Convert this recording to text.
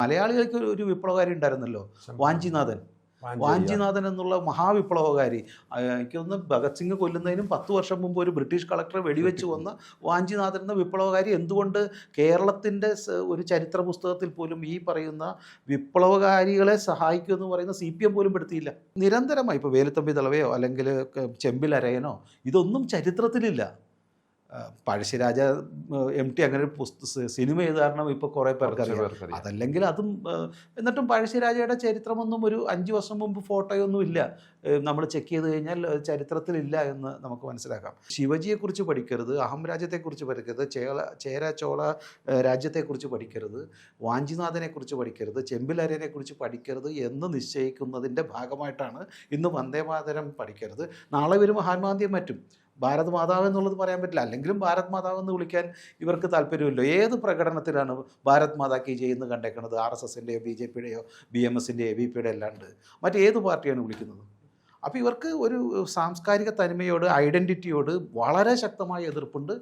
മലയാളികൾക്ക് ഒരു വിപ്ലവകാരി ഉണ്ടായിരുന്നല്ലോ, വാഞ്ചിനാഥൻ എന്നുള്ള മഹാവിപ്ലവകാരി. എനിക്ക് തോന്നുന്നു ഭഗത് സിംഗ് കൊല്ലുന്നതിനും 10 വർഷം മുമ്പ് ഒരു ബ്രിട്ടീഷ് കളക്ടറെ വെടിവെച്ച് കൊന്ന വാഞ്ചിനാഥൻ എന്ന വിപ്ലവകാരി എന്തുകൊണ്ട് കേരളത്തിൻ്റെ ഒരു ചരിത്ര പുസ്തകത്തിൽ പോലും ഈ പറയുന്ന വിപ്ലവകാരികളെ സഹായിക്കുമെന്ന് പറയുന്ന CPM പോലും പെടുത്തിയില്ല? നിരന്തരമായി ഇപ്പോൾ വേലുത്തമ്പി ദളവയോ അല്ലെങ്കിൽ ചെമ്പിലരയനോ ഇതൊന്നും ചരിത്രത്തിലില്ല. പഴശ്ശിരാജ MT അങ്ങനെ ഒരു സിനിമ ചെയ്ത കാരണം ഇപ്പോൾ കുറേ പേർക്കറിയാം. അതല്ലെങ്കിൽ അതും എന്നിട്ടും പഴശ്ശിരാജയുടെ ചരിത്രമൊന്നും ഒരു 5 വർഷം മുമ്പ് ഫോട്ടോയൊന്നും ഇല്ല. നമ്മൾ ചെക്ക് ചെയ്ത് കഴിഞ്ഞാൽ ചരിത്രത്തിലില്ല എന്ന് നമുക്ക് മനസ്സിലാക്കാം. ശിവജിയെക്കുറിച്ച് പഠിക്കരുത്, അഹം രാജ്യത്തെക്കുറിച്ച് പഠിക്കരുത്, ചേര ചോള രാജ്യത്തെക്കുറിച്ച് പഠിക്കരുത്, വാഞ്ചിനാഥനെക്കുറിച്ച് പഠിക്കരുത്, ചെമ്പിലരയനെക്കുറിച്ച് പഠിക്കരുത് എന്ന് നിശ്ചയിക്കുന്നതിൻ്റെ ഭാഗമായിട്ടാണ് ഇന്ന് വന്ദേമാതരം പഠിക്കരുത്. നാളെ വരും മഹാത്മാഗാന്ധിയും മറ്റും ഭാരത് മാതാവ് എന്നുള്ളത് പറയാൻ പറ്റില്ല. അല്ലെങ്കിലും ഭാരത് മാതാവ് എന്ന് വിളിക്കാൻ ഇവർക്ക് താല്പര്യമില്ല. ഏത് പ്രകടനത്തിലാണ് ഭാരത് മാതാ കി ജയ് എന്ന് കണ്ടേക്കുന്നത്? RSSൻ്റെയോ BJPയുടെയോ BMSൻ്റെയോ AVPയുടെ അല്ലാണ്ട് മറ്റേത് പാർട്ടിയാണ് വിളിക്കുന്നത്? അപ്പോൾ ഇവർക്ക് ഒരു സാംസ്കാരിക തനിമയോട്, ഐഡൻറ്റിറ്റിയോട് വളരെ ശക്തമായ എതിർപ്പുണ്ട്.